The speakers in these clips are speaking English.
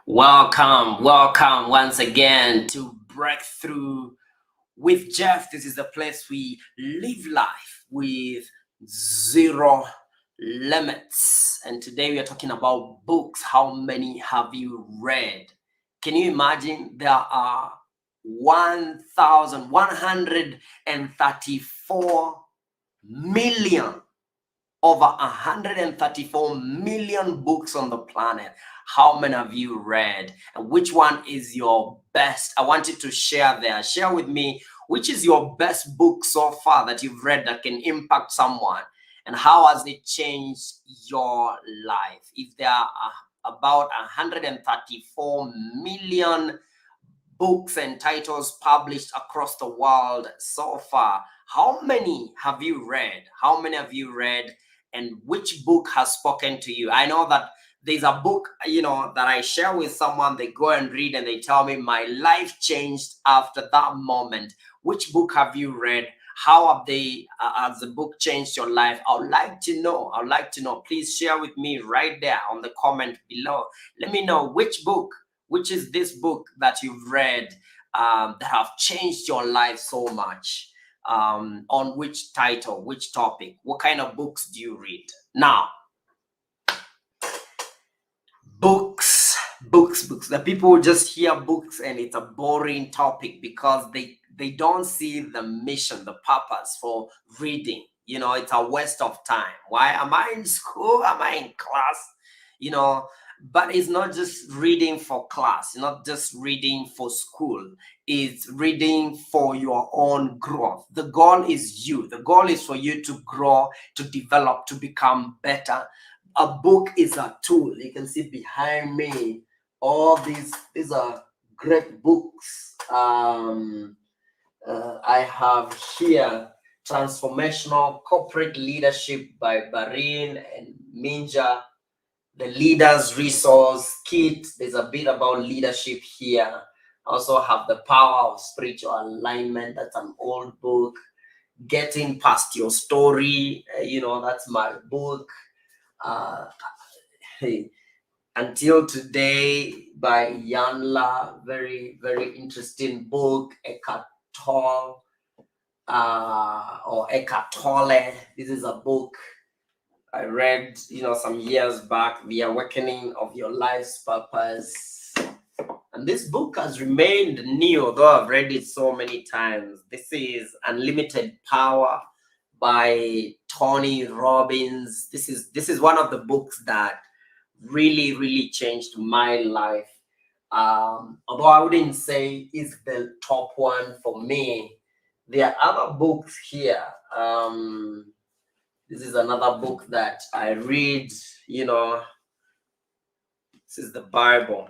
Welcome once again to Breakthrough with Jeff. This is the place we live life with zero limits. And today we are talking about books. How many have you read? Can you imagine there are 1,134 million over 134 million books on the planet. How many have you read? And which one is your best? I want you to share there. Share with me which is your best book so far that you've read that can impact someone. And how has it changed your life? If there are about 134 million books and titles published across the world so far, how many have you read? How many have you read? And which book has spoken to you? I know that there's a book, that I share with someone, they go and read and they tell me my life changed after that moment. Which book have you read? How have has the book changed your life? I would like to know. Please share with me right there on the comment below. Let me know which is this book that you've read that have changed your life so much. On which title, which topic, what kind of books do you read? Now, books. The people just hear books and it's a boring topic because they don't see the mission, the purpose for reading. It's a waste of time. Why am I in school? Am I in class? But it's not just reading for class, it's not just reading for school, it's reading for your own growth. The goal is you. The goal is for you to grow, to develop, to become better. A book is a tool. You can see behind me all these are great books. I have here Transformational Corporate Leadership by Barin and Minja, the Leader's Resource Kit. There's a bit about leadership here. I also have The Power of Spiritual Alignment. That's an old book. Getting Past Your Story, that's my book. Until Today by Yanla, very, very interesting book. Eckhart Tolle, or Eckhart Tolle. This is a book I read, some years back, The Awakening of Your Life's Purpose. And this book has remained new, although I've read it so many times. This is Unlimited Power by Tony Robbins. This is one of the books that really, really changed my life. Although I wouldn't say it's the top one for me. There are other books here. This is another book that I read, this is the Bible.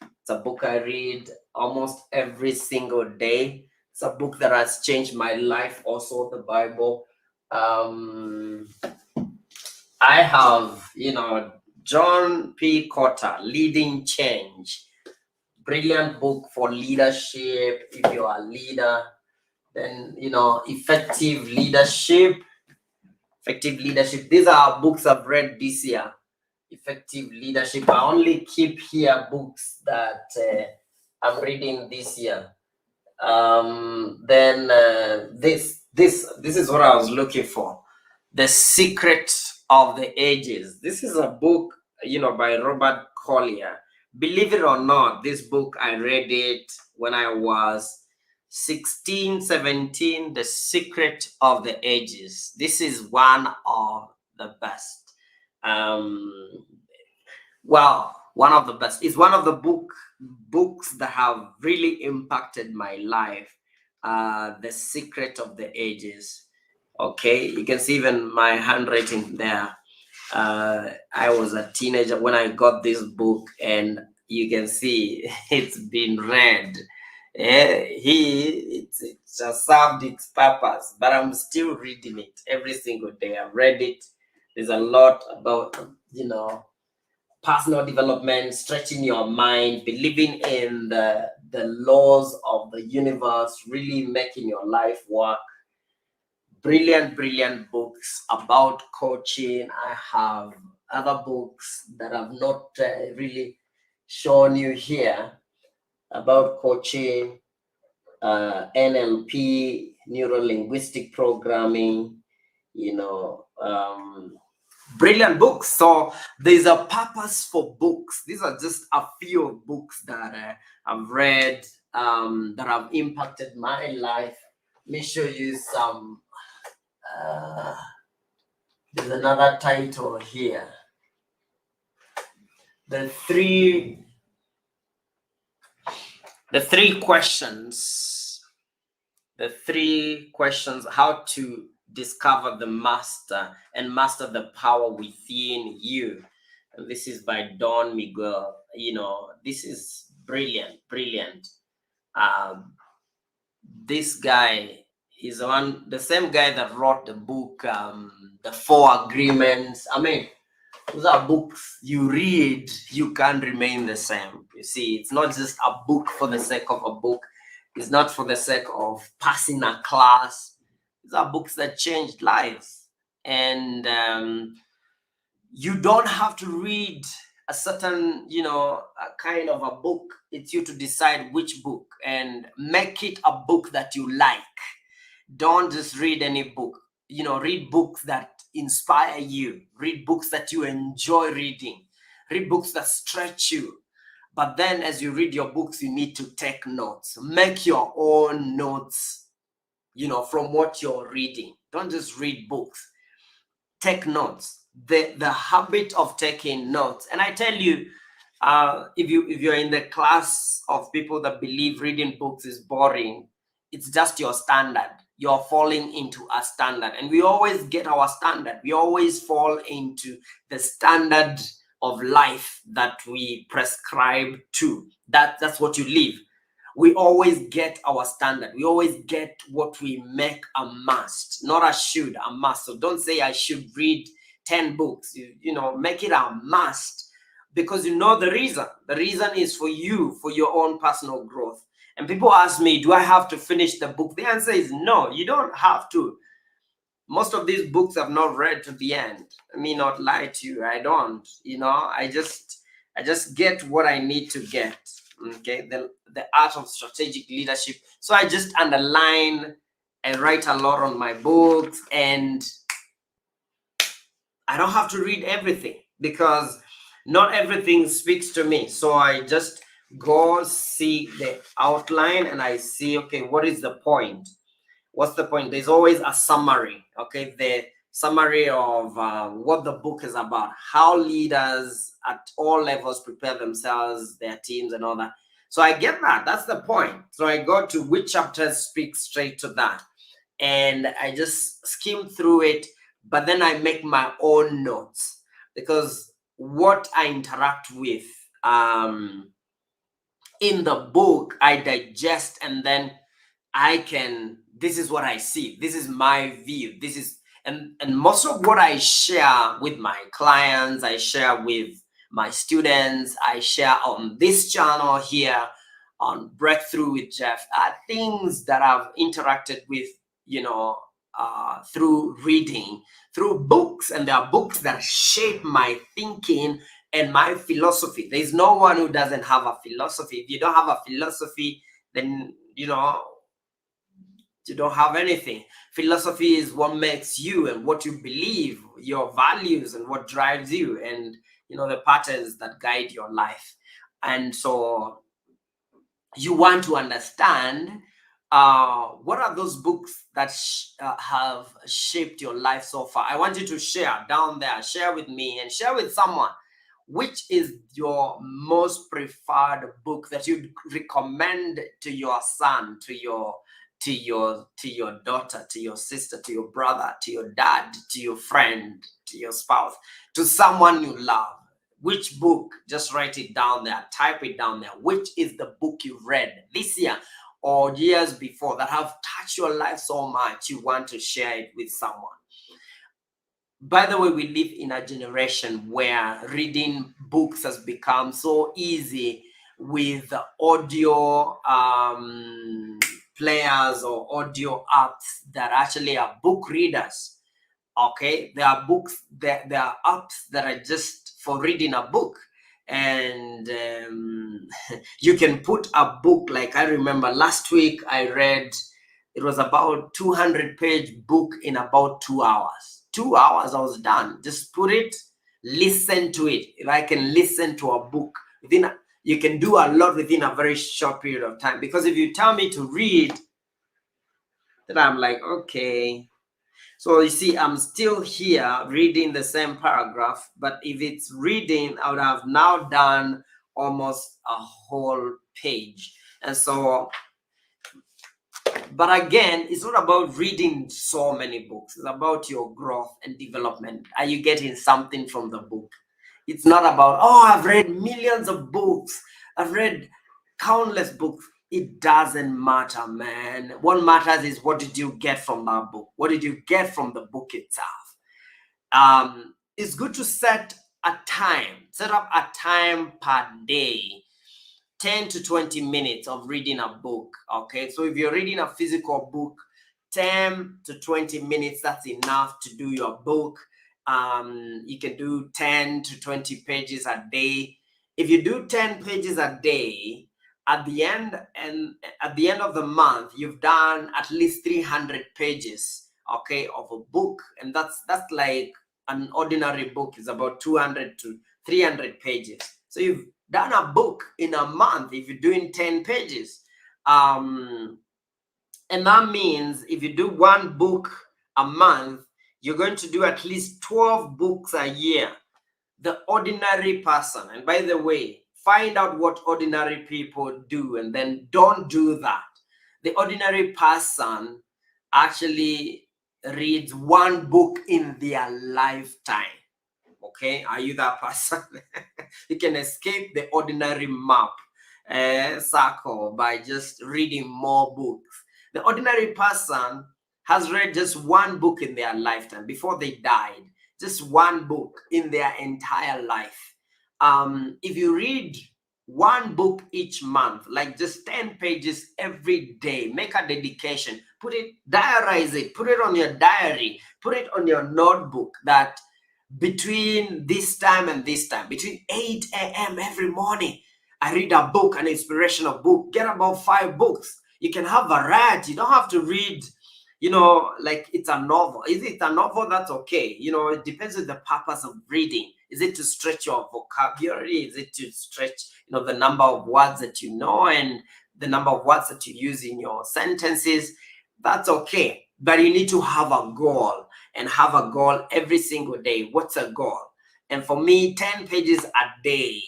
It's a book I read almost every single day. It's a book that has changed my life, also the Bible. I have, John P. Cotter, Leading Change. Brilliant book for leadership. If you're a leader, then, Effective Leadership. These are books I've read this year. Effective Leadership. I only keep here books that I'm reading this year. Then this is what I was looking for. The Secret of the Ages. This is a book, by Robert Collier. Believe it or not, this book, I read it when I was 16, 17, The Secret of the Ages. This is one of the best. One of the best. It's one of the books that have really impacted my life. The Secret of the Ages. Okay, you can see even my handwriting there. I was a teenager when I got this book, and you can see it's been read. It just served its purpose, but I'm still reading it every single day. I've read it. There's a lot about, personal development, stretching your mind, believing in the laws of the universe, really making your life work. Brilliant books about coaching. I have other books that I've not really shown you here about coaching, NLP, neuro linguistic programming, brilliant books. So there's a purpose for books. These are just a few of books that I've read that have impacted my life. Let me show you some. There's another title here. The three questions. The three questions: how to discover the master and master the power within you. And this is by Don Miguel. This is brilliant. This guy is the same guy that wrote the book, The 4 Agreements. I mean, those are books you read, you can't remain the same. You see, it's not just a book for the sake of a book. It's not for the sake of passing a class. These are books that changed lives. And you don't have to read a certain, a kind of a book. It's you to decide which book and make it a book that you like. Don't just read any book. Read books that inspire you. Read books that you enjoy reading. Read books that stretch you. But then as you read your books, you need to take notes. Make your own notes, from what you're reading. Don't just read books. Take notes. The habit of taking notes. And I tell you, if you're in the class of people that believe reading books is boring, it's just your standard. You're falling into a standard. And we always get our standard. We always fall into the standard of life that we prescribe to. That's what you live. We always get our standard. We always get what we make a must, not a should, a must. So don't say I should read 10 books. Make it a must, because the reason. The reason is for you, for your own personal growth. And people ask me, do I have to finish the book? The answer is no, you don't have to. Most of these books I've not read to the end. Let me not lie to you. I don't. I just get what I need to get. Okay, the art of strategic leadership. So I just underline, I write a lot on my books, and I don't have to read everything because not everything speaks to me. So I just go see the outline and I see, okay, what is the point? What's the point? There's always a summary, okay? The summary of what the book is about, how leaders at all levels prepare themselves, their teams and all that. So I get that. That's the point. So I go to which chapters speak straight to that. And I just skim through it, but then I make my own notes, because what I interact with in the book, I digest, and then this is what I see. This is my view. This is, and most of what I share with my clients, I share with my students, I share on this channel here on Breakthrough with Jeff, are things that I've interacted with, through reading, through books. And there are books that shape my thinking and my philosophy. There's no one who doesn't have a philosophy. If you don't have a philosophy, then, you don't have anything. Philosophy is what makes you and what you believe, your values, and what drives you, and the patterns that guide your life. And so you want to understand what are those books that have shaped your life so far. I want you to share down there, share with me and share with someone. Which is your most preferred book that you'd recommend to your son, to your daughter, to your sister, to your brother, to your dad, to your friend, to your spouse, to someone you love? Which book? Just write it down there, type it down there. Which is the book you've read this year or years before that have touched your life so much you want to share it with someone? By the way, we live in a generation where reading books has become so easy with audio players or audio apps that actually are book readers. Okay, there are books, there are apps that are just for reading a book. And you can put a book, like I remember last week I read, it was about 200-page book in about 2 hours. 2 hours I was done. Just put it, listen to it. If I can listen to a book you can do a lot within a very short period of time. Because if you tell me to read, then I'm like, okay. So you see, I'm still here reading the same paragraph, but if it's reading, I would have now done almost a whole page. And so, but again, it's not about reading so many books. It's about your growth and development. Are you getting something from the book? It's not about, oh, I've read millions of books. I've read countless books. It doesn't matter, man. What matters is, what did you get from that book? What did you get from the book itself? It's good to set up a time per day, 10 to 20 minutes of reading a book. Okay, so if you're reading a physical book, 10 to 20 minutes, that's enough to do your book. You can do 10 to 20 pages a day. If you do 10 pages a day, at the end of the month, you've done at least 300 pages, okay, of a book. And that's like an ordinary book is about 200 to 300 pages. So you've done a book in a month if you're doing 10 pages. And that means if you do one book a month, you're going to do at least 12 books a year. The ordinary person, and by the way, find out what ordinary people do and then don't do that. The ordinary person actually reads one book in their lifetime. Okay, are you that person? You can escape the ordinary map circle by just reading more books. The ordinary person has read just one book in their lifetime before they died. Just one book in their entire life. If you read one book each month, like just 10 pages every day, make a dedication, diarize it, put it on your diary, put it on your notebook that between this time and this time, between 8 a.m. every morning, I read a book, an inspirational book. Get about 5 books. You can have variety. You don't have to read, like it's a novel. Is it a novel? That's okay. It depends on the purpose of reading. Is it to stretch your vocabulary? Is it to stretch, the number of words that you know and the number of words that you use in your sentences? That's okay. But you need to have a goal, and have a goal every single day. What's a goal? And for me, 10 pages a day,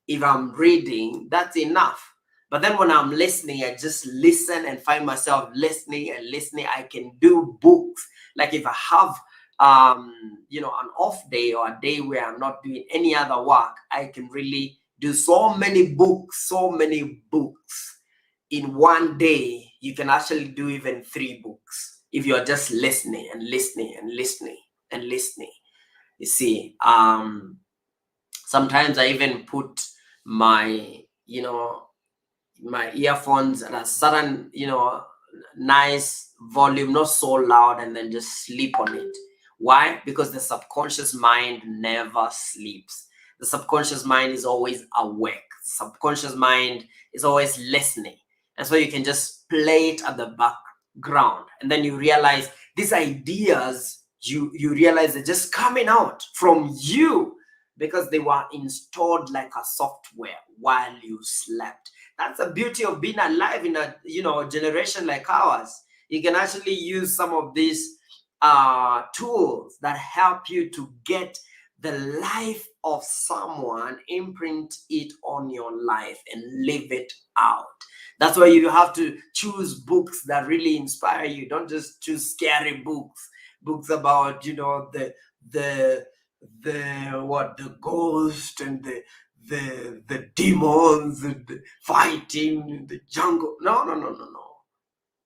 if I'm reading, that's enough. But then when I'm listening, I just listen and find myself listening and listening. I can do books. Like if I have, an off day or a day where I'm not doing any other work, I can really do so many books in one day. You can actually do even 3 books if you're just listening and listening and listening and listening. You see, sometimes I even put my earphones at a certain nice volume, not so loud, and then just sleep on it. Why? Because the subconscious mind never sleeps. The subconscious mind is always awake. The subconscious mind is always listening. And so you can just play it at the background, and then you realize these ideas, you realize they're just coming out from you because they were installed like a software while you slept. That's the beauty of being alive in a generation like ours. You can actually use some of these tools that help you to get the life of someone, imprint it on your life and live it out. That's why you have to choose books that really inspire you. Don't just choose scary books about the ghost and the demons and the fighting in the jungle. No.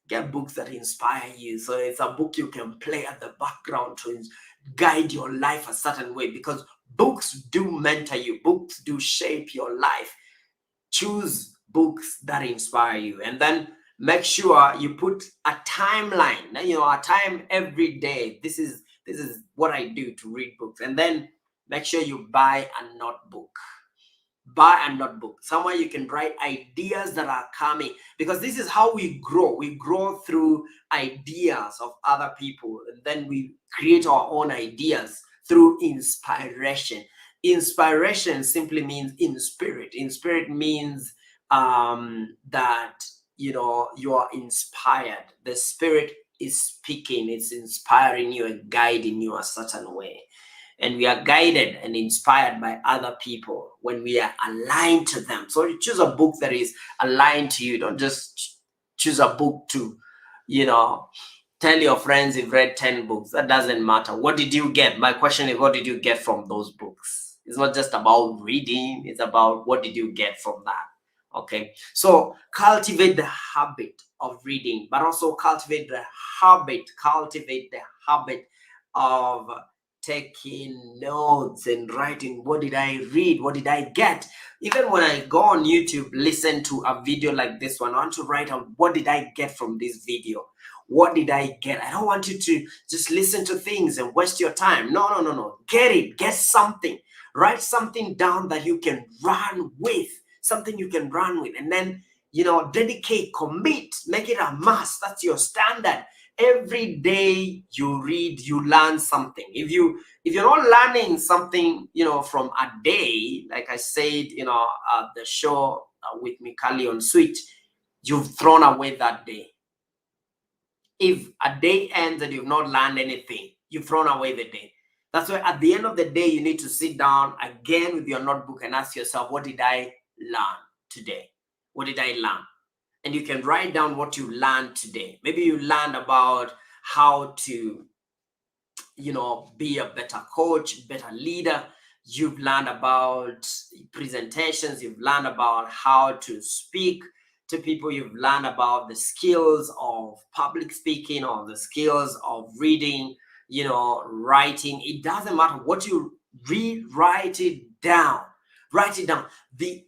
Get books that inspire you. So it's a book you can play at the background to guide your life a certain way, because books do mentor you. Books do shape your life. Choose books that inspire you, and then make sure you put a timeline, a time every day. This is what I do to read books. And then make sure you buy a notebook. Buy a notebook, somewhere you can write ideas that are coming, because this is how we grow. We grow through ideas of other people, and then we create our own ideas through inspiration. Inspiration simply means in spirit. In spirit means that you are inspired. The spirit is speaking, it's inspiring you and guiding you a certain way. And we are guided and inspired by other people when we are aligned to them. So you choose a book that is aligned to you. Don't just choose a book to, tell your friends you've read 10 books. That doesn't matter. What did you get? My question is, what did you get from those books? It's not just about reading, it's about what did you get from that. Okay, so cultivate the habit of reading, but also cultivate the habit of taking notes and writing. What did I read? What did I get? Even when I go on YouTube, listen to a video like this one, I want to write out, what did I get from this video? What did I get? I don't want you to just listen to things and waste your time. No. Get it. Get something. Write something down that you can run with. Something you can run with. And then, dedicate, commit, make it a must. That's your standard. Every day you read, you learn something. If you're not learning something, from a day, like I said, the show with Mikali on Switch, you've thrown away that day. If a day ends and you've not learned anything, you've thrown away the day. That's why at the end of the day, you need to sit down again with your notebook and ask yourself, what did I learn today? What did I learn? And you can write down what you learned today. Maybe you learned about how to, be a better coach, better leader. You've learned about presentations. You've learned about how to speak to people. You've learned about the skills of public speaking or the skills of reading, writing. It doesn't matter what you read, write it down. Write it down. The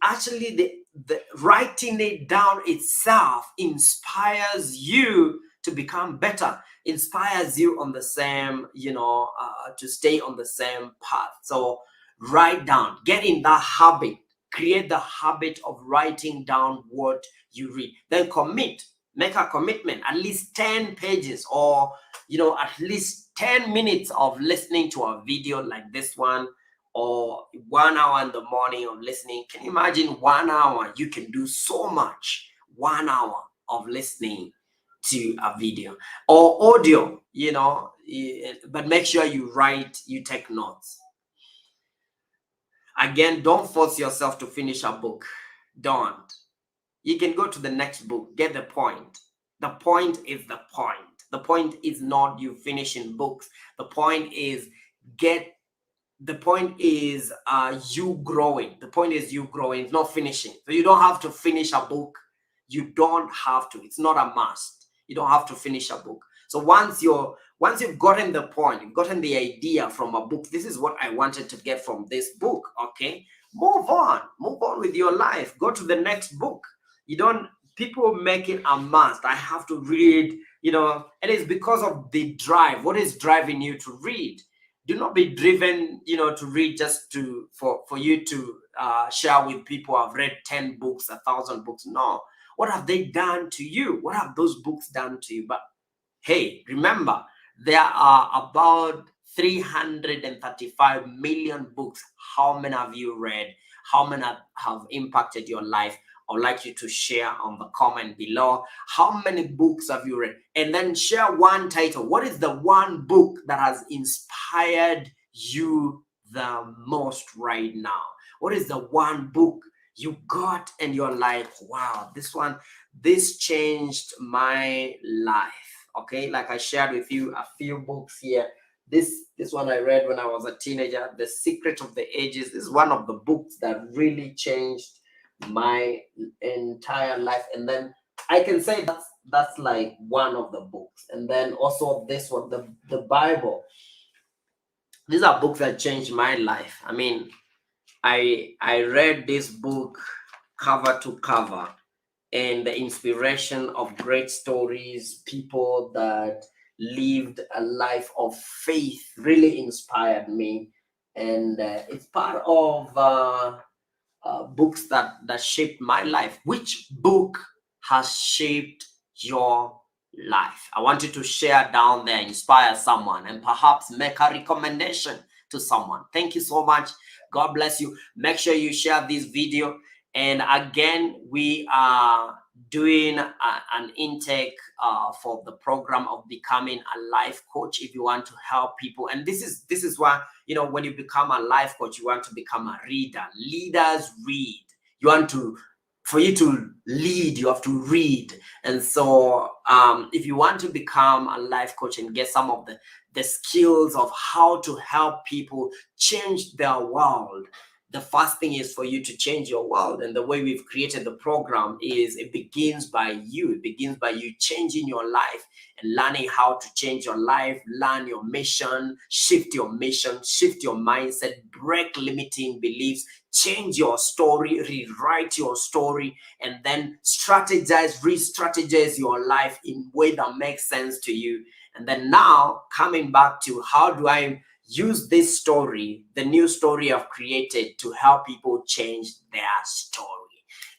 writing it down itself inspires you to become better, inspires you on the same, to stay on the same path. So write down, get in that habit, create the habit of writing down what you read. Then commit, make a commitment, at least 10 pages or, at least 10 minutes of listening to a video like this one, or 1 hour in the morning of listening. Can you imagine 1 hour? You can do so much. 1 hour of listening to a video or audio, but make sure you take notes. Again, don't force yourself to finish a book. Don't. You can go to the next book, get the point. The point is the point. The point is not you finishing books. The point is you growing. The point is you growing, it's not finishing. So you don't have to finish a book. You don't have to. It's not a must. You don't have to finish a book. So once you've gotten the point, you've gotten the idea from a book, this is what I wanted to get from this book, okay? Move on with your life. Go to the next book. People make it a must. I have to read, and it's because of the drive. What is driving you to read? Do not be driven, to read just for you to share with people. I've read 10 books, 1,000 books. No. What have they done to you? What have those books done to you? But hey, remember, there are about 335 million books. How many have you read? How many have impacted your life? I would like you to share on the comment below. How many books have you read? And then share one title. What is the one book that has inspired you the most right now? What is the one book you got and you're like, wow, this changed my life? Okay, like I shared with you a few books here. This one I read when I was a teenager, The Secret of the Ages, is one of the books that really changed my entire life. And then I can say that's like one of the books. And then also this one, the Bible. These are books that changed my life. I mean, I read this book cover to cover, and the inspiration of great stories, people that lived a life of faith really inspired me. And it's part of books that shaped my life. Which book has shaped your life? I want you to share down there, inspire someone, and perhaps make a recommendation to someone. Thank you so much. God bless you. Make sure you share this video. And again, we are doing an intake for the program of becoming a life coach. If you want to help people, and this is why, you know, when you become a life coach, you want to become a reader. Leaders read. You want to, for you to lead, you have to read. And so if you want to become a life coach and get some of the skills of how to help people change their world, the first thing is for you to change your world. And the way we've created the program is it begins by you. It begins by you changing your life and learning how to change your life, learn your mission, shift your mindset, break limiting beliefs, change your story, rewrite your story, and then strategize, re-strategize your life in a way that makes sense to you. And then now coming back to how do I use this story, the new story I've created, to help people change their story.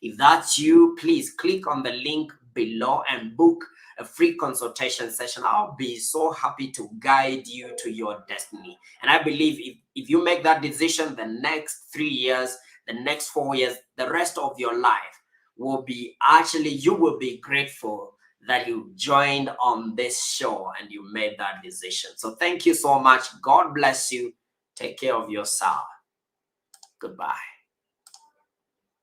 If that's you, please click on the link below and book a free consultation session. I'll be so happy to guide you to your destiny. And I believe if you make that decision, the next 3 years, the next 4 years, the rest of your life will be actually, you will be grateful that you joined on this show and you made that decision. So thank you so much. God bless you. Take care of yourself. Goodbye.